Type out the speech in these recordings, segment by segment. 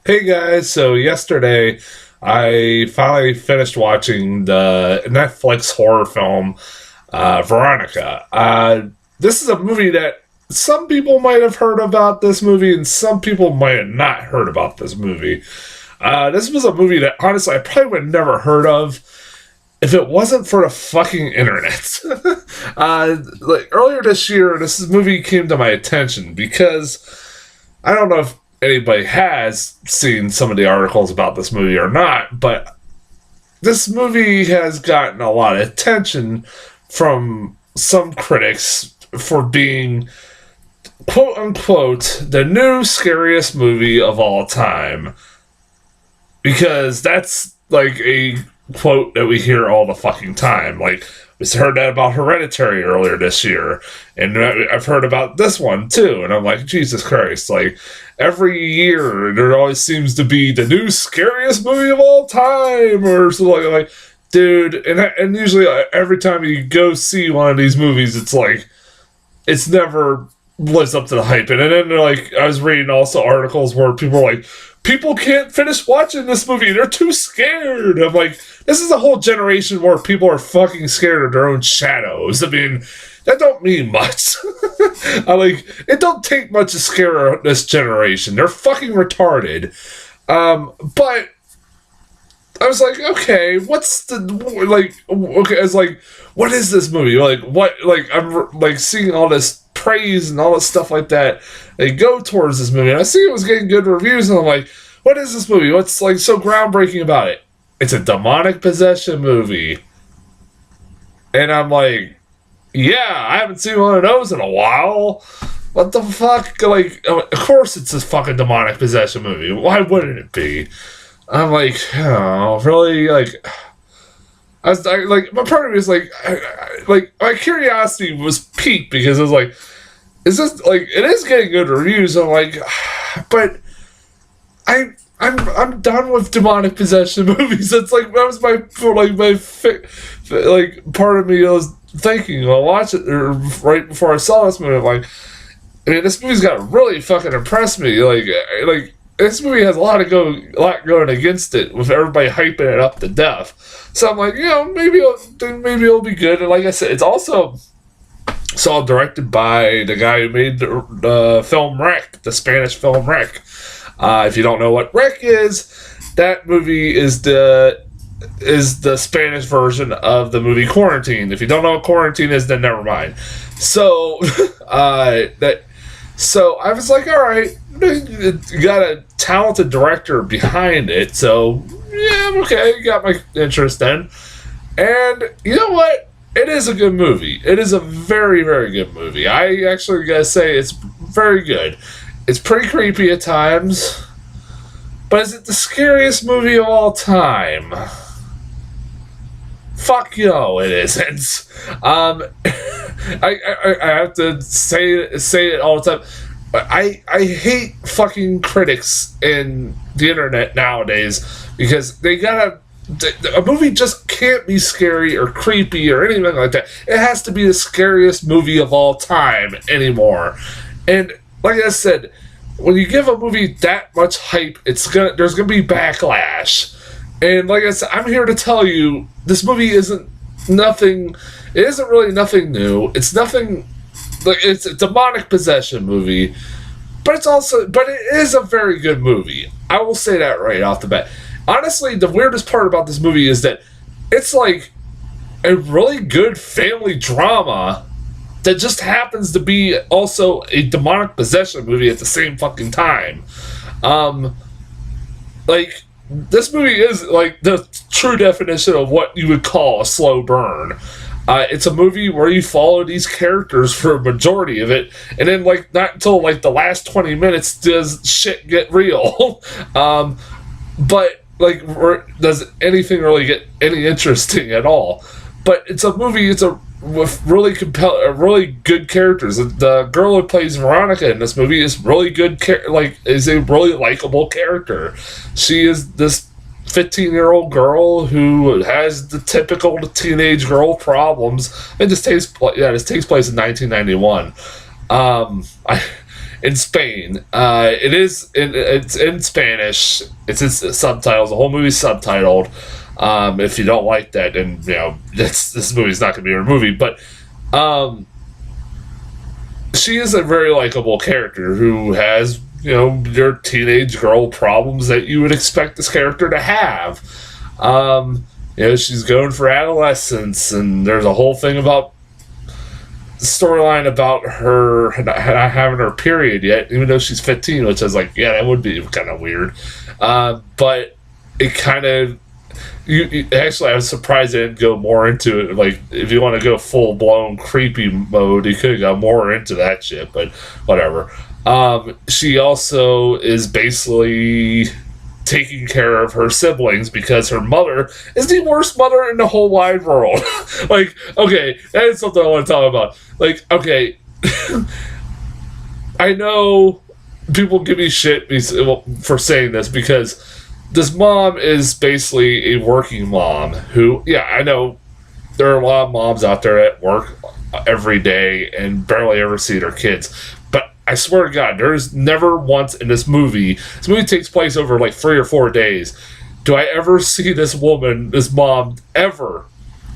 Hey guys, so yesterday I finally finished watching the Netflix horror film Veronica. This is a movie that some people might have heard about this movie and some people might have not heard about this movie. This was a movie that honestly I probably would have never heard of if it wasn't for the fucking internet. Like earlier this year, this movie came to my attention because I don't know if anybody has seen some of the articles about this movie or not, but this movie has gotten a lot of attention from some critics for being quote unquote the new scariest movie of all time. Because that's like a quote that we hear all the fucking time. Like, we heard that about Hereditary earlier this year, and I've heard about this one too. And I'm like, Jesus Christ! Like every year, there always seems to be the new scariest movie of all time, or something like, dude. And usually every time you go see one of these movies, it's like it's never lives up to the hype. And then like I was reading also articles where people are like, people can't finish watching this movie. They're too scared. I'm like, this is a whole generation where people are fucking scared of their own shadows. I mean, that don't mean much. It don't take much to scare this generation. They're fucking retarded. But I was like, okay, what's the, like, okay, I was like, what is this movie? Like, what, like, I'm, like, seeing all this praise and all this stuff like that. They go towards this movie, and I see it was getting good reviews, and I'm like, what is this movie? What's, like, so groundbreaking about it? It's a demonic possession movie. And I'm like, yeah, I haven't seen one of those in a while. What the fuck? Like, of course it's a fucking demonic possession movie. Why wouldn't it be? I'm like, oh, really? Like, like, my part of me is like, like, my curiosity was piqued because I was like, is this, like, it is getting good reviews. I'm like, but I'm done with demonic possession movies. It's like, that was like, part of me I was thinking, I'll watch it right before I saw this movie. I'm like, I mean, this movie's got really fucking impressed me. Like, this movie has a lot going against it with everybody hyping it up to death. So I'm like, maybe it'll be good. And like I said, it's also directed by the guy who made the film Wreck, the Spanish film Wreck. If you don't know what Wreck is, that movie is the Spanish version of the movie Quarantine. If you don't know what Quarantine is, then never mind. So So I was like, all right, you got a talented director behind it, so yeah, okay, got my interest in. And you know what? It is a good movie. It is a very, very good movie. I actually gotta say it's very good. It's pretty creepy at times, but is it the scariest movie of all time? Fuck no, it isn't. I have to say it all the time. I hate fucking critics in the internet nowadays because a movie just can't be scary or creepy or anything like that. It has to be the scariest movie of all time anymore. And like I said, when you give a movie that much hype, there's gonna be backlash. And like I said, I'm here to tell you, this movie isn't really nothing new. It's nothing, like, it's a demonic possession movie, but it is a very good movie. I will say that right off the bat. Honestly, the weirdest part about this movie is that it's like a really good family drama that just happens to be also a demonic possession movie at the same fucking time. Like, this movie is like the true definition of what you would call a slow burn. It's a movie where you follow these characters for a majority of it, and then like not until like the last 20 minutes does shit get real. But like, does anything really get any interesting at all? But it's a movie. With really really good characters. The girl who plays Veronica in this movie is really good. Is a really likable character. She is this 15-year-old girl who has the typical teenage girl problems. And this takes place in 1991. in Spain. It's in Spanish. It's in subtitles. The whole movie's subtitled. If you don't like that, then this movie's not going to be your movie. But she is a very likable character who has your teenage girl problems that you would expect this character to have. She's going for adolescence, and there's a whole thing about storyline about her not having her period yet, even though she's 15, which I was like, yeah, that would be kind of weird. But it kind of, actually, I was surprised they didn't go more into it. Like, if you want to go full blown creepy mode, you could have got more into that shit, but whatever. She also is basically taking care of her siblings because her mother is the worst mother in the whole wide world. Like, okay, that is something I want to talk about. Like, okay, I know people give me shit for saying this because this mom is basically a working mom who, I know there are a lot of moms out there that work every day and barely ever see their kids. But I swear to God, there's never once in this movie takes place over like 3 or 4 days, do I ever see this mom, ever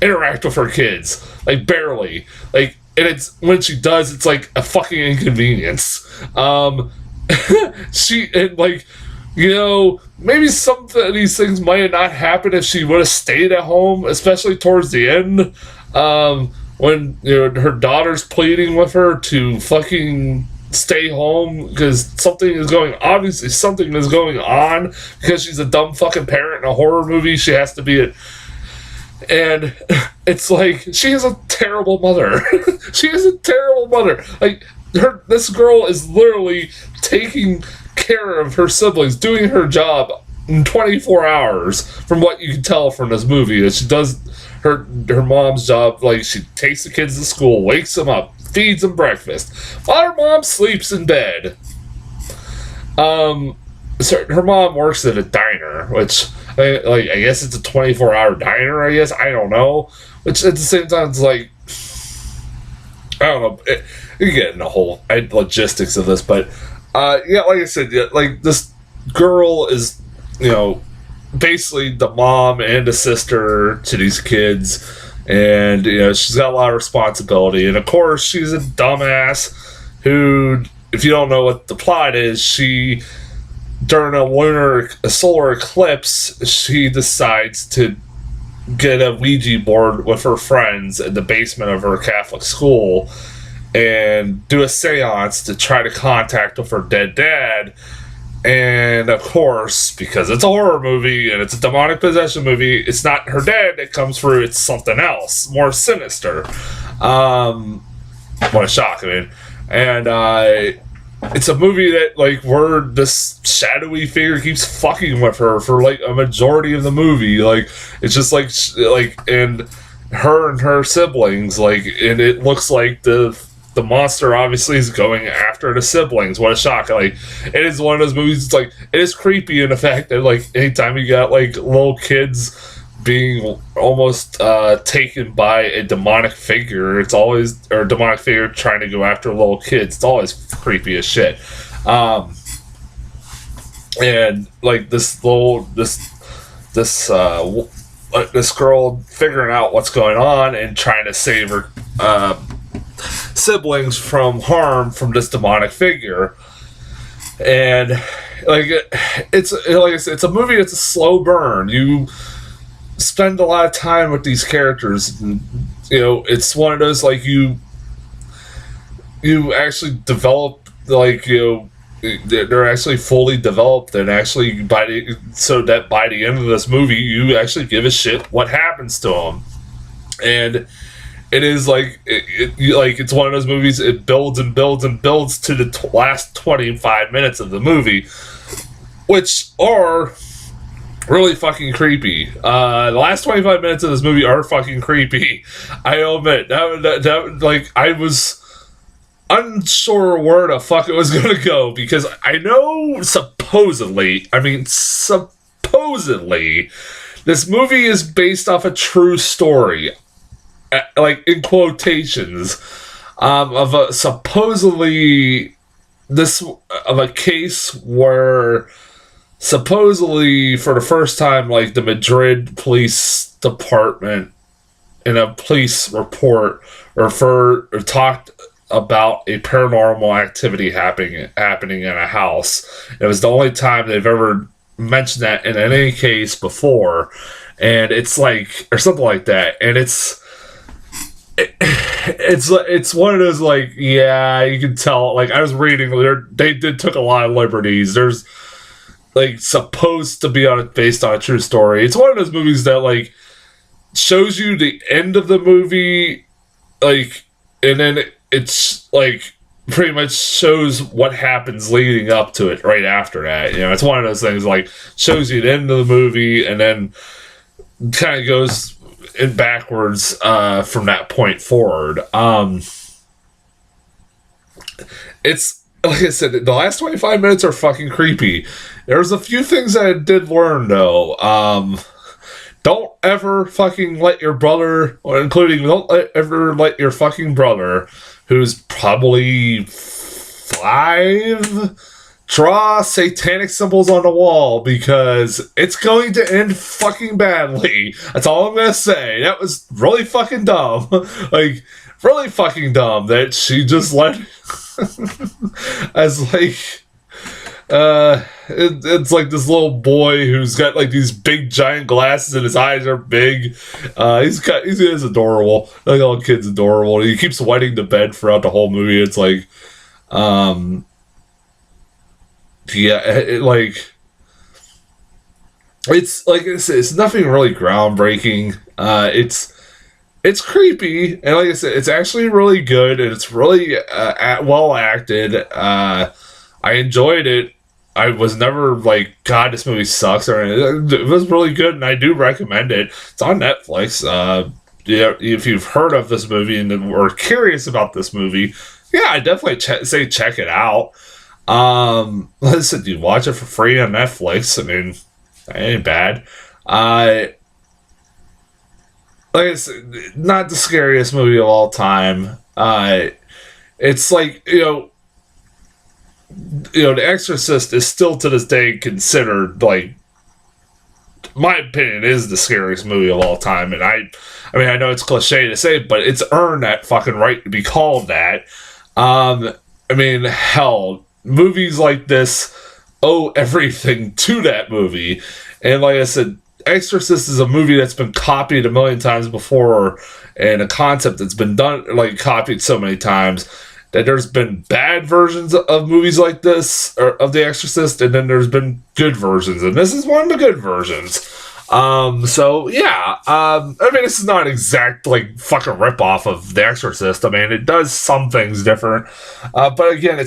interact with her kids. Like, barely. Like, and it's, when she does, it's like a fucking inconvenience. Maybe some of these things might have not happened if she would have stayed at home, especially towards the end, when her daughter's pleading with her to fucking stay home because something is going on because she's a dumb fucking parent in a horror movie. She has to be it. And it's like, she is a terrible mother. She is a terrible mother. Like, this girl is literally taking care of her siblings, doing her job in 24 hours, from what you can tell from this movie, that she does her mom's job. Like, she takes the kids to school, wakes them up, feeds them breakfast, while her mom sleeps in bed. So her mom works at a diner, which, I guess it's a 24-hour diner, I guess. I don't know. Which, at the same time, it's like, I don't know. You get in the whole logistics of this, but, like I said, this girl is, basically the mom and a sister to these kids, and, she's got a lot of responsibility, and of course, she's a dumbass who, if you don't know what the plot is, during a solar eclipse, she decides to get a Ouija board with her friends in the basement of her Catholic school and do a seance to try to contact with her dead dad. And of course, because it's a horror movie and it's a demonic possession movie, it's not her dad that comes through, it's something else, more sinister. What a shock, I mean. And it's a movie that, where this shadowy figure keeps fucking with her for, a majority of the movie. It's just, and her and her siblings, and it looks like the monster obviously is going after the siblings. What a shock. It is one of those movies, it is creepy in the fact that, anytime you got, little kids being almost taken by a demonic figure, or a demonic figure trying to go after little kids, it's always creepy as shit. And this girl figuring out what's going on and trying to save her siblings from harm from this demonic figure. And it's like I said, it's a movie that's a slow burn. You spend a lot of time with these characters, and, it's one of those, you actually develop, they're actually fully developed, and actually so that by the end of this movie you actually give a shit what happens to them. And it is it's one of those movies, it builds and builds and builds to the last 25 minutes of the movie, which are really fucking creepy. The last 25 minutes of this movie are fucking creepy. I admit that I was unsure where the fuck it was gonna go, because I know supposedly, this movie is based off a true story, in quotations, of a supposedly this of a case where supposedly for the first time, like the Madrid police department in a police report talked about a paranormal activity happening in a house. It was the only time they've ever mentioned that in any case before, and it's like or something like that, and it's one of those like, yeah, you can tell. Like I was reading, they did took a lot of liberties. There's like supposed to be based on a true story. It's one of those movies that like shows you the end of the movie, like, and then it's like pretty much shows what happens leading up to it right after that. You know, it's one of those things like shows you the end of the movie and then kind of goes in backwards from that point forward. It's like I said, the last 25 minutes are fucking creepy. There's a few things I did learn though. Don't ever fucking let your brother, ever let your fucking brother, who's probably 5, draw satanic symbols on the wall, because it's going to end fucking badly. That's all I'm gonna say. That was really fucking dumb. Like, really fucking dumb that she just let as like it's like this little boy who's got like these big giant glasses and his eyes are big. He's adorable. Like all kids adorable. He keeps wetting the bed throughout the whole movie. It's like it's like it's nothing really groundbreaking. It's creepy, and like I said, it's actually really good, and it's really well acted. I enjoyed it. I was never like, God, this movie sucks, or anything. It was really good, and I do recommend it. It's on Netflix. Yeah, if you've heard of this movie and are curious about this movie, yeah, I definitely say check it out. Listen, dude, watch it for free on Netflix. I mean, that ain't bad. Like I said, not the scariest movie of all time. It's like, The Exorcist is still to this day considered, like, my opinion, is the scariest movie of all time. And I mean, I know it's cliche to say, but it's earned that fucking right to be called that. I mean, hell, movies like this owe everything to that movie. And like I said, Exorcist is a movie that's been copied a million times before, and a concept that's been done, like, copied so many times that there's been bad versions of movies like this, or of The Exorcist, and then there's been good versions, and this is one of the good versions. So yeah, I mean, this is not an exact, like, fucking ripoff of The Exorcist. I mean, it does some things different, but again,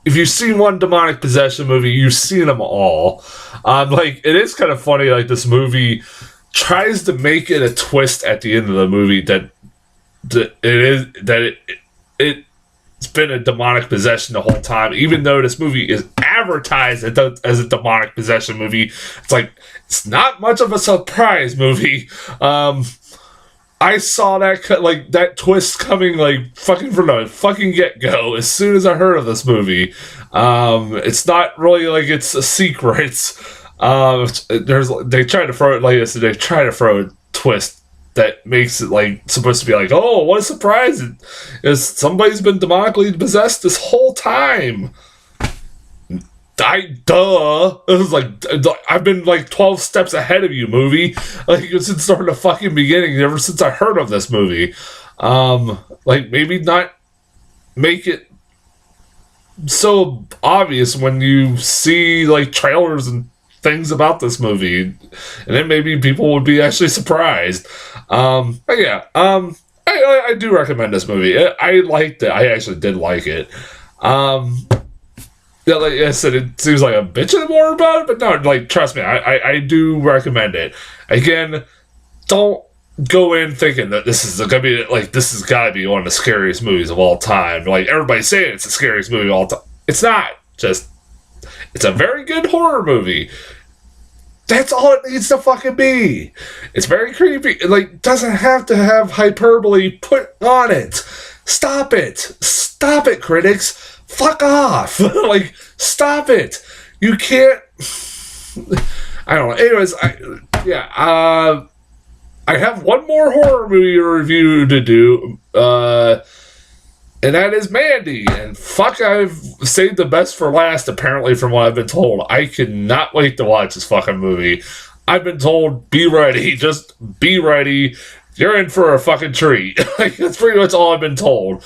if you've seen one demonic possession movie, you've seen them all. Like, it is kind of funny, like, this movie tries to make it a twist at the end of the movie it's been a demonic possession the whole time, even though this movie is advertised as a demonic possession movie. It's like, it's not much of a surprise movie. I saw that twist coming, like, fucking from the fucking get-go as soon as I heard of this movie. It's not really like it's a secret. They try to throw it, like I said, they try to throw a twist that makes it, like, supposed to be like, oh, what a surprise. Somebody's been demonically possessed this whole time. Duh. It was like, I've been like 12 steps ahead of you, movie. Like, since the fucking beginning, ever since I heard of this movie. Like, maybe not make it so obvious when you see, like, trailers and things about this movie, and then maybe people would be actually surprised. But yeah, I do recommend this movie. I liked it. I actually did like it. Yeah, like I said, it seems like I'm bitching more about it, but no, like, trust me, I do recommend it. Again, don't go in thinking that this is gonna be, like, this has got to be one of the scariest movies of all time. Like, everybody's saying it's the scariest movie of all time. It's not. Just, it's a very good horror movie. That's all it needs to fucking be. It's very creepy. It, like, doesn't have to have hyperbole put on it. Stop it. Stop it, critics. fuck off. Like, stop it. You can't. I don't know. Anyways, I have one more horror movie review to do, and that is Mandy. And fuck, I've saved the best for last, apparently, from what I've been told. I cannot wait to watch this fucking movie. I've been told, be ready. Just be ready. You're in for a fucking treat. Like, that's pretty much all I've been told.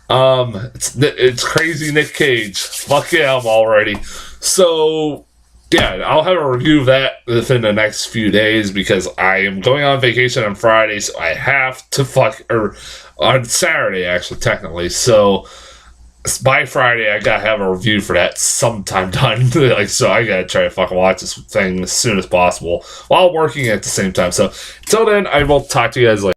It's crazy Nick Cage. Fuck yeah, I'm all ready. So, yeah, I'll have a review of that within the next few days because I am going on vacation on Friday, so I have to or on Saturday, actually, technically. So, by Friday, I gotta have a review for that sometime done. Like, so I gotta try to fucking watch this thing as soon as possible while working at the same time. So, until then, I will talk to you guys later.